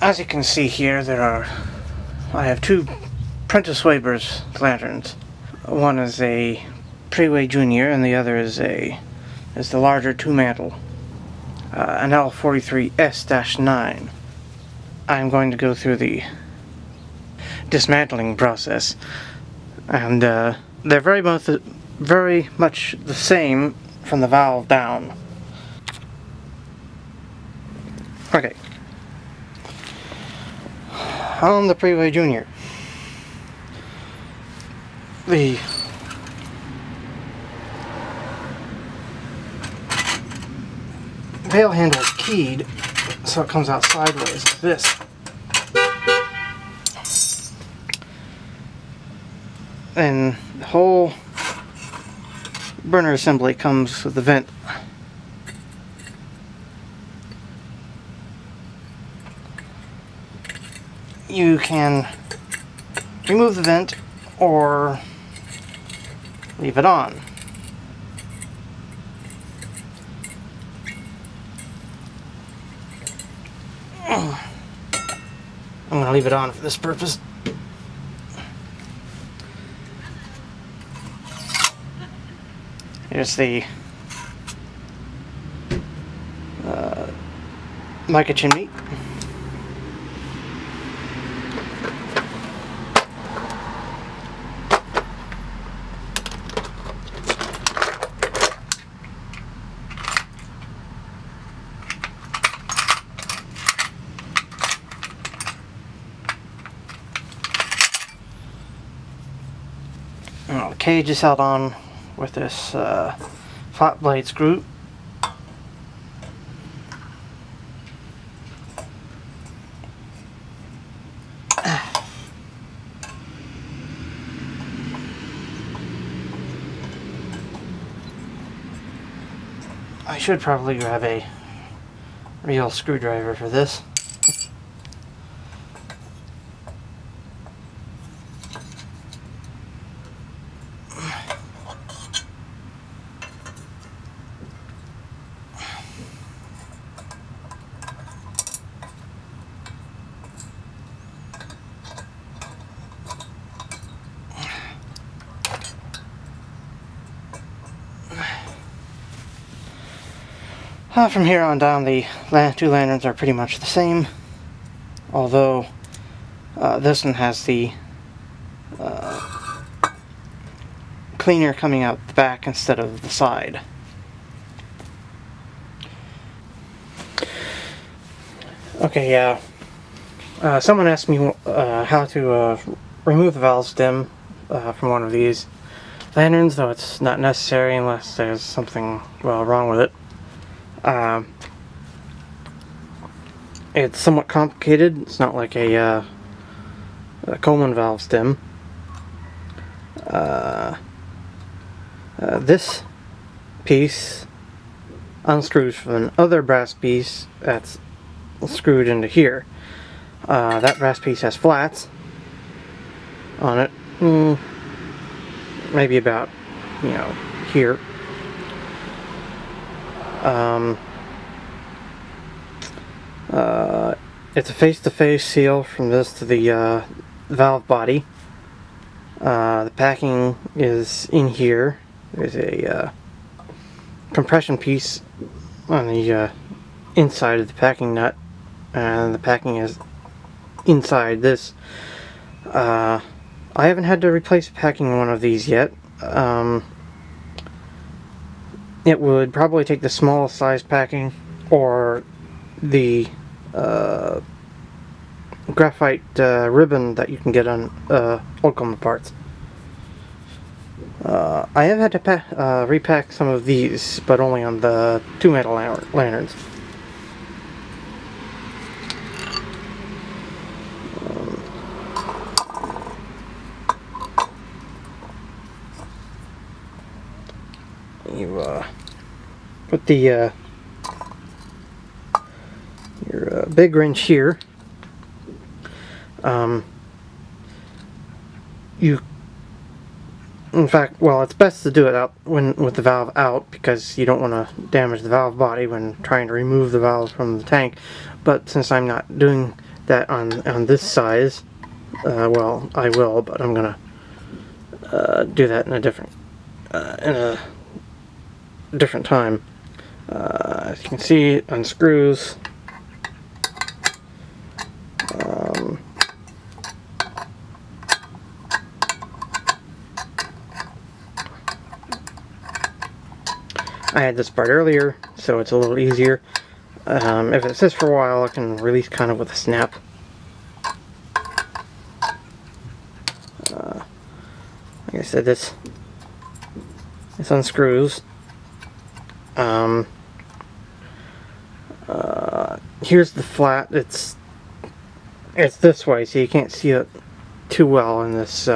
As you can see here, I have two Prentiss-Wabers lanterns. One is a Prentiss Junior and the other is the larger two-mantle, an L43S-9. I'm going to go through the dismantling process, and they're very much the same from the valve down. Okay. On the Prentiss Junior, the valve handle is keyed so it comes out sideways like this. And the whole burner assembly comes with the vent. You can remove the vent or leave it on. I'm going to leave it on for this purpose. Here's the mica chimney. The cage is held on with this flat blade screw. I should probably grab a real screwdriver for this. From here on down, the two lanterns are pretty much the same, although this one has the cleaner coming out the back instead of the side. Okay, yeah. Someone asked me how to remove the valve stem from one of these lanterns, though it's not necessary unless there's something wrong with it. It's somewhat complicated. It's not like a Coleman valve stem. This piece unscrews from another brass piece that's screwed into here. That brass piece has flats on it, maybe about, here. It's a face-to-face seal from this to the valve body. The packing is in here. There's a compression piece on the inside of the packing nut, and the packing is inside this. I haven't had to replace packing one of these yet. It would probably take the smallest size packing or the graphite ribbon that you can get on old Coleman parts. I have had to repack some of these, but only on the two-mantle lanterns. You put the your big wrench here. In fact, it's best to do it out with the valve out, because you don't want to damage the valve body when trying to remove the valve from the tank. But since I'm not doing that on this size. Well, I will, but I'm gonna do that in a different time. As you can see, it unscrews. I had this part earlier, so it's a little easier. If it sits for a while, I can release kind of with a snap. Like I said, this unscrews. Here's the flat. It's this way, so you can't see it too well in this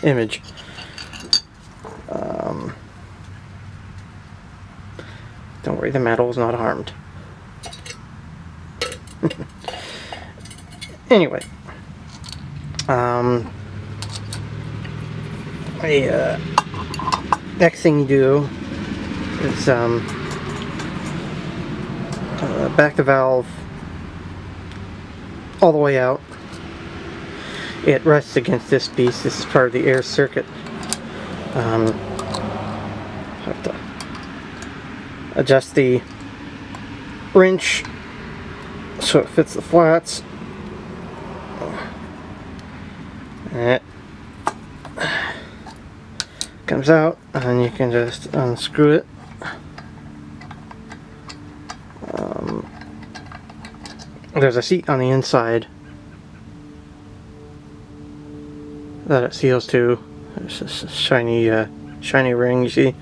image. Don't worry, the metal is not harmed. Anyway, the next thing you do is back the valve all the way out. It rests against this piece. This is part of the air circuit. Have to adjust the wrench so it fits the flats. And it comes out, and you can just unscrew it. There's a seat on the inside that it seals to. It's just a shiny ring, you see.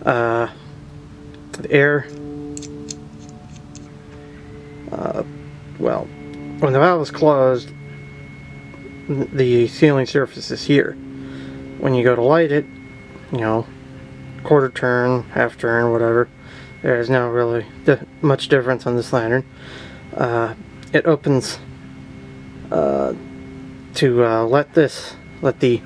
The air, well, when the valve is closed, the sealing surface is here. When you go to light it, you know, quarter turn, half turn, whatever, there's no really much difference on this lantern. It opens to let the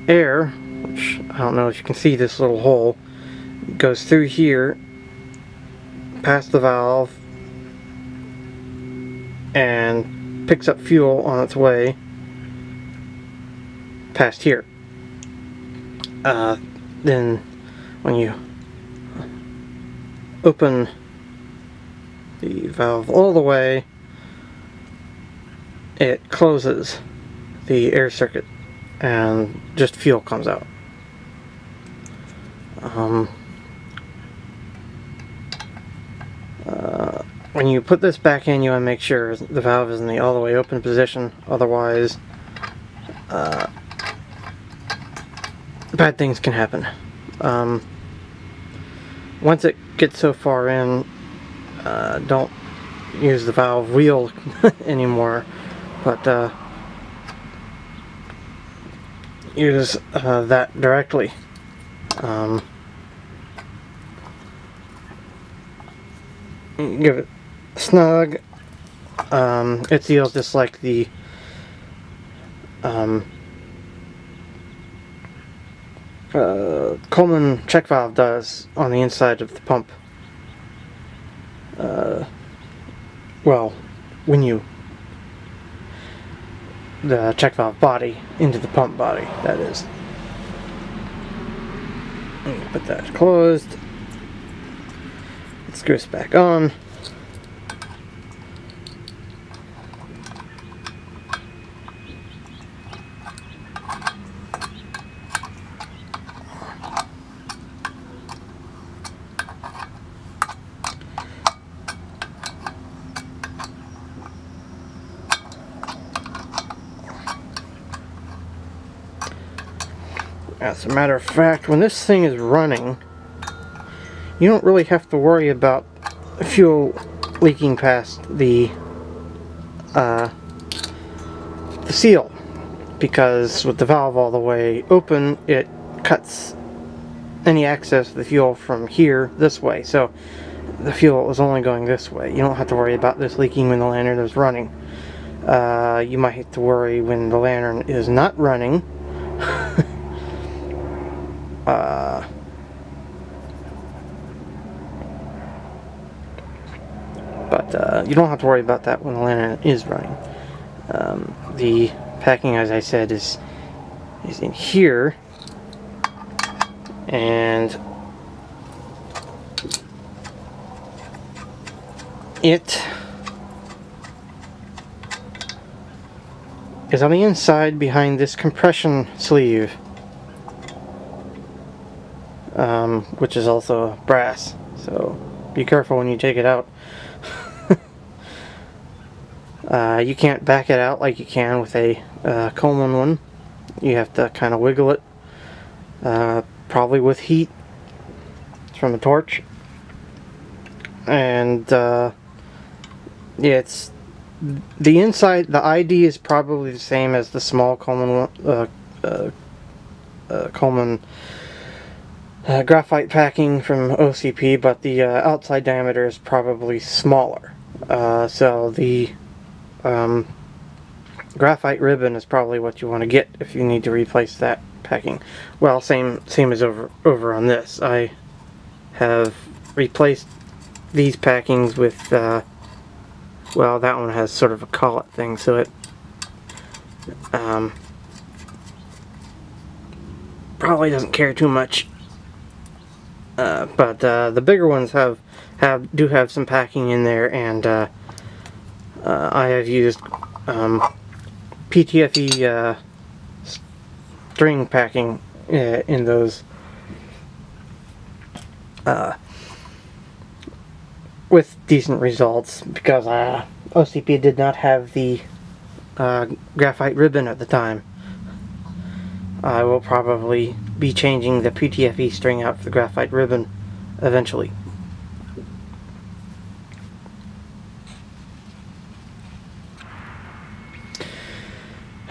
air, which I don't know if you can see this little hole, goes through here, past the valve, and picks up fuel on its way past here. Then when you open the valve all the way, it closes the air circuit and just fuel comes out. When you put this back in, you want to make sure the valve is in the all the way open position, otherwise bad things can happen. Once it gets so far in, don't use the valve wheel anymore, but use that directly. Give it snug. It seals just like the Coleman check valve does on the inside of the pump. Well, when you the check valve body into the pump body, that is. Put that closed. It screws back on. As a matter of fact, when this thing is running, you don't really have to worry about fuel leaking past the seal, because with the valve all the way open, it cuts any access to the fuel from here this way, so the fuel is only going this way. You don't have to worry about this leaking when the lantern is running. You might have to worry when the lantern is not running. But you don't have to worry about that when the lantern is running. The packing, as I said, is in here, and it is on the inside behind this compression sleeve, which is also brass, so be careful when you take it out. You can't back it out like you can with a Coleman one. You have to kind of wiggle it, probably with heat from a torch. And yeah, it's the inside. The ID is probably the same as the small Coleman graphite packing from OCP, but the outside diameter is probably smaller. So the graphite ribbon is probably what you want to get if you need to replace that packing. Well, same as over on this. I have replaced these packings with well, that one has sort of a collet thing, so it probably doesn't care too much. But the bigger ones do have some packing in there, and I have used PTFE string packing in those with decent results, because OCP did not have the graphite ribbon at the time. I will probably be changing the PTFE string out for the graphite ribbon eventually.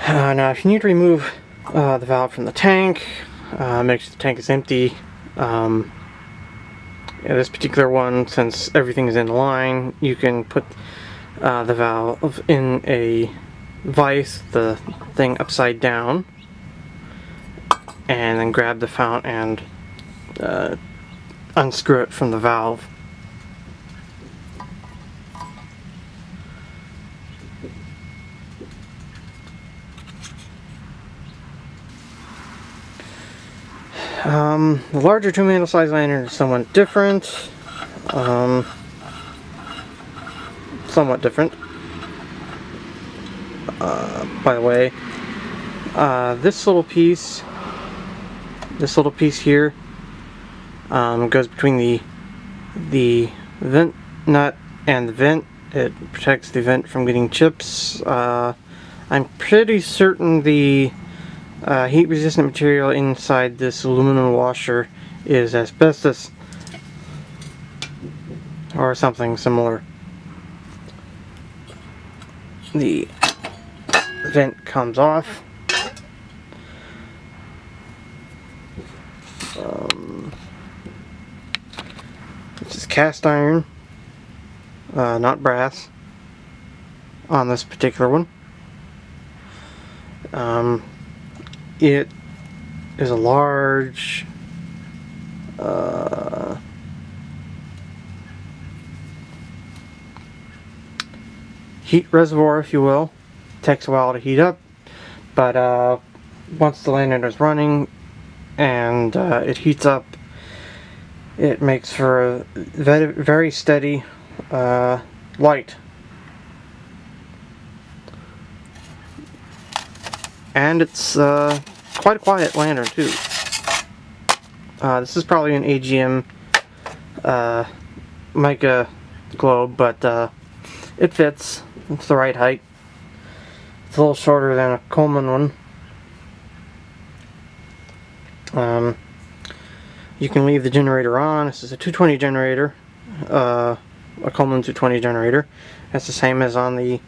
Now, if you need to remove the valve from the tank, make sure the tank is empty. This particular one, since everything is in line, you can put the valve in a vise, the thing upside down, and then grab the fount and unscrew it from the valve. The larger 2-mantle size lantern is somewhat different. By the way, this little piece here goes between the vent nut and the vent. It protects the vent from getting chips. I'm pretty certain the heat resistant material inside this aluminum washer is asbestos or something similar. The vent comes off. This is cast iron, not brass, on this particular one. It is a large heat reservoir, if you will. It takes a while to heat up, but once the lantern is running and it heats up, it makes for a very steady light. And it's quite a quiet lantern too. This is probably an AGM mica globe, but it fits. It's the right height. It's a little shorter than a Coleman one. You can leave the generator on. This is a 220 generator, a Coleman 220 generator. That's the same as on the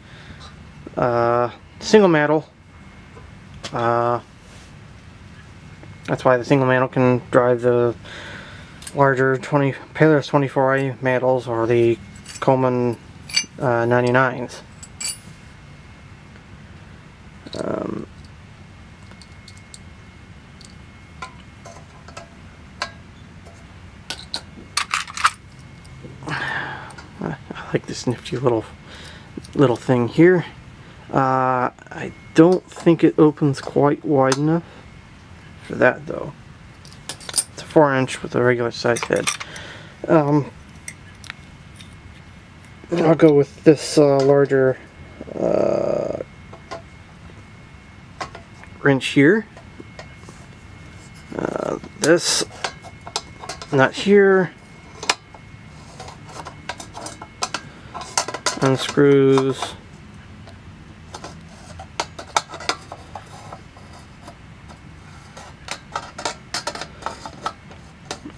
single mantle. That's why the single mantle can drive the larger Payless 24i mantles or the Coleman 99s. like this nifty little thing here. I don't think it opens quite wide enough for that though. It's a 4-inch with a regular size head. I'll go with this larger wrench here. This nut here unscrews.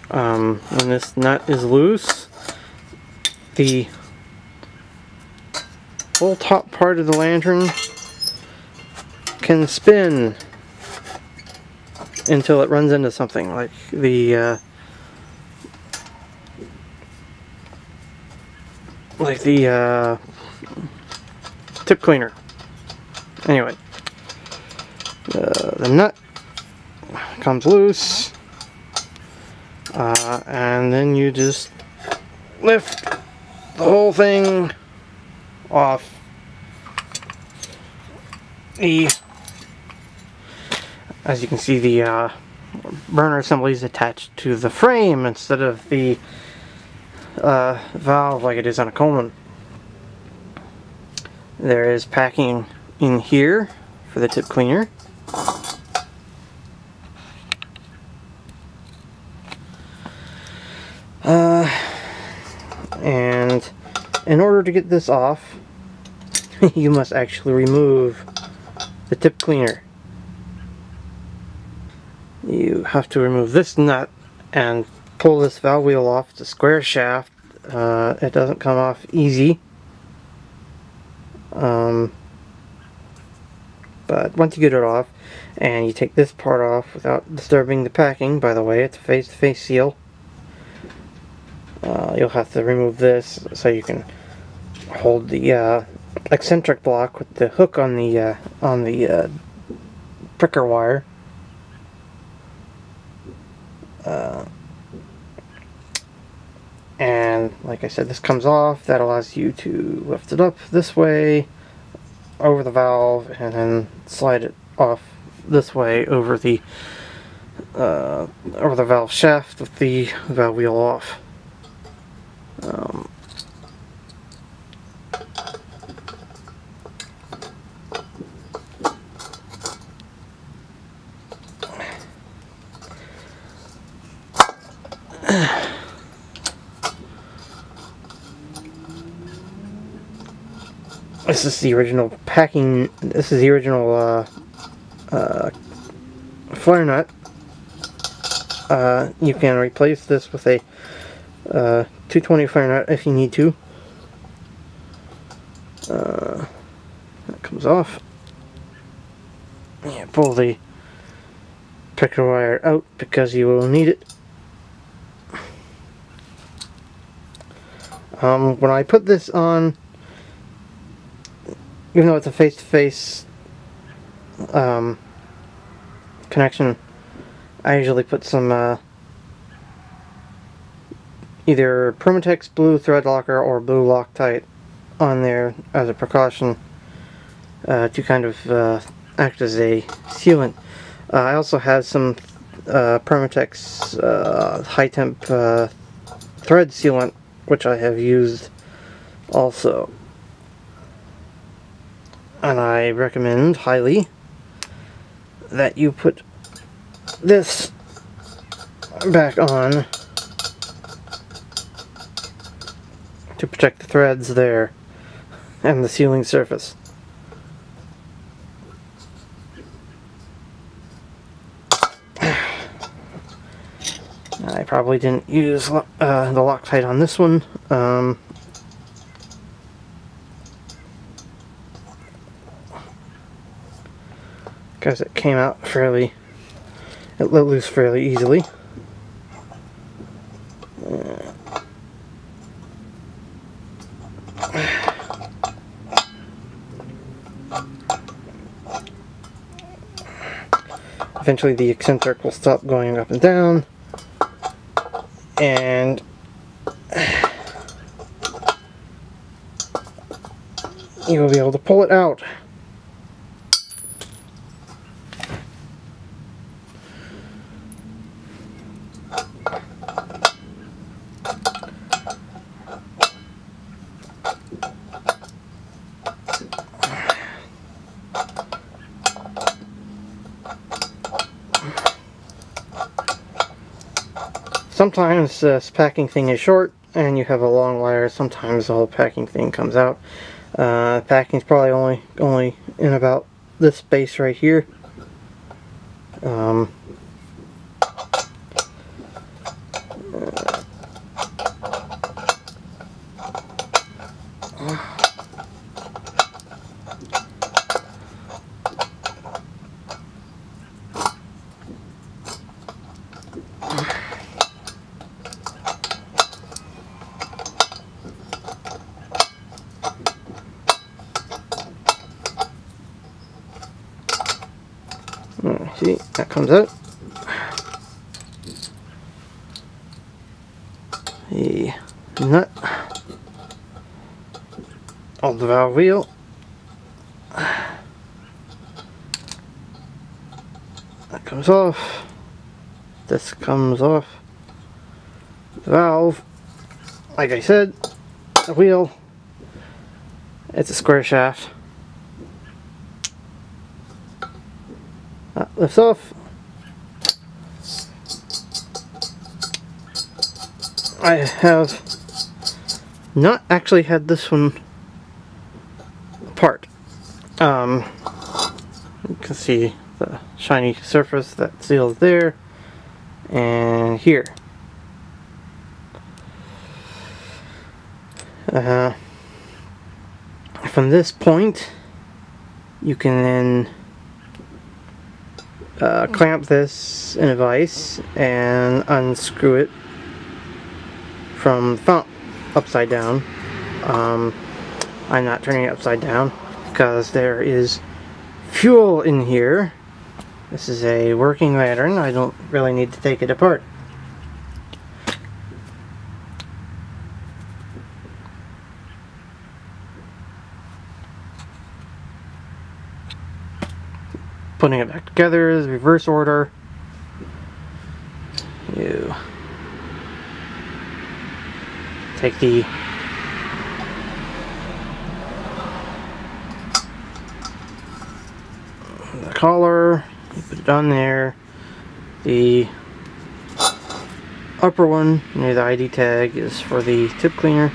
When this nut is loose, the whole top part of the lantern can spin until it runs into something, like the tip cleaner. Anyway, the nut comes loose, and then you just lift the whole thing off the, as you can see, the burner assembly is attached to the frame instead of the valve like it is on a Coleman. There is packing in here for the tip cleaner. And in order to get this off, you must actually remove the tip cleaner. You have to remove this nut and pull this valve wheel off. It's a square shaft. It doesn't come off easy. But once you get it off, and you take this part off without disturbing the packing, by the way, it's a face-to-face seal. You'll have to remove this so you can hold the eccentric block with the hook on the pricker wire. And like I said, this comes off. That allows you to lift it up this way over the valve and then slide it off this way over the valve shaft with the valve wheel off. This is the original packing. This is the original flare nut. You can replace this with a 220 flare nut if you need to. That comes off. Yeah, pull the pricker wire out because you will need it. When I put this on, even though it's a face-to-face connection, I usually put some either Permatex blue thread locker or blue Loctite on there as a precaution to kind of act as a sealant. I also have some Permatex high temp thread sealant, which I have used also. And I recommend highly that you put this back on to protect the threads there and the sealing surface. I probably didn't use the Loctite on this one. Because it came out it let loose fairly easily. Eventually the eccentric will stop going up and down, and you'll be able to pull it out. Sometimes this packing thing is short and you have a long wire. Sometimes the whole packing thing comes out. Packing's probably only in about this space right here. See, that comes out. The nut of the valve wheel. That comes off. This comes off. The valve, like I said, the wheel, it's a square shaft. That lifts off. I have not actually had this one apart. You can see the shiny surface that seals there and here. From this point, you can then clamp this in a vise and unscrew it from the fountain upside down. I'm not turning it upside down because there is fuel in here. This is a working lantern. I don't really need to take it apart. Putting it back together is reverse order. You take the collar, you put it on there. The upper one near the ID tag is for the tip cleaner.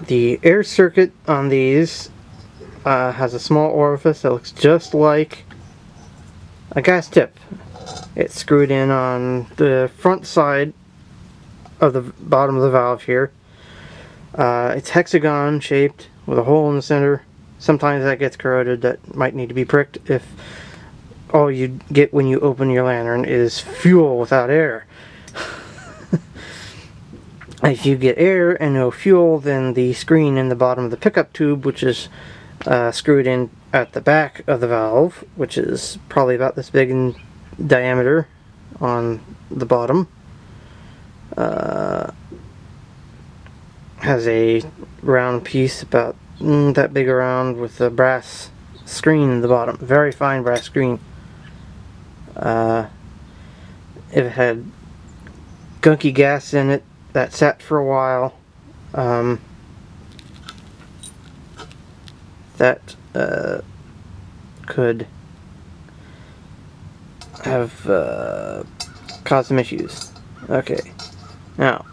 The air circuit on these has a small orifice that looks just like a gas tip. It's screwed in on the front side of the bottom of the valve here. It's hexagon shaped with a hole in the center. Sometimes that gets corroded. That might need to be pricked if all you get when you open your lantern is fuel without air. If you get air and no fuel, then the screen in the bottom of the pickup tube, which is screwed in at the back of the valve, which is probably about this big in diameter on the bottom, has a round piece about that big around with a brass screen in the bottom. Very fine brass screen. If it had gunky gas in it that sat for a while, that could have caused some issues. Okay, now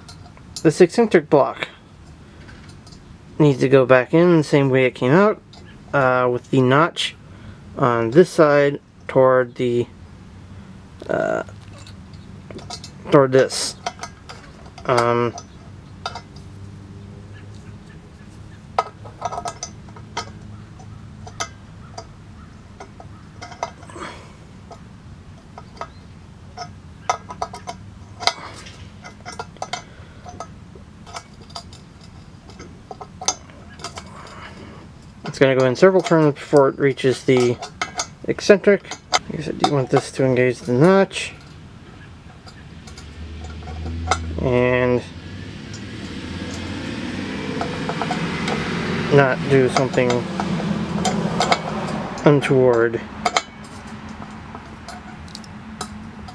this eccentric block needs to go back in the same way it came out, with the notch on this side toward the toward this. It's going to go in several turns before it reaches the eccentric. Like I said, you want this to engage the notch. And not do something untoward.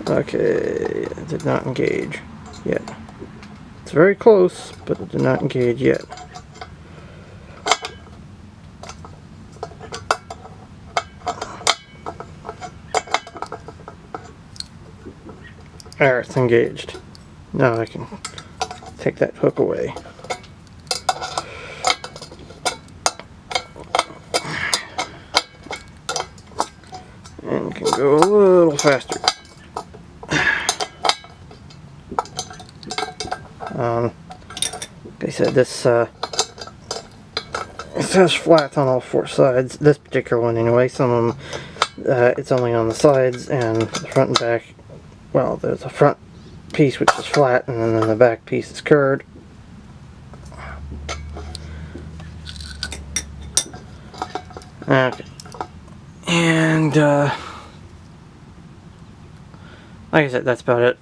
Okay, it did not engage yet. It's very close, but it did not engage yet. There, it's engaged. Now I can take that hook away. And can go a little faster. Like I said, this says flat on all four sides. This particular one, anyway. Some of them, it's only on the sides, and the front and back. Well, there's a front piece which is flat, and then the back piece is curved. Okay, and like I said, that's about it.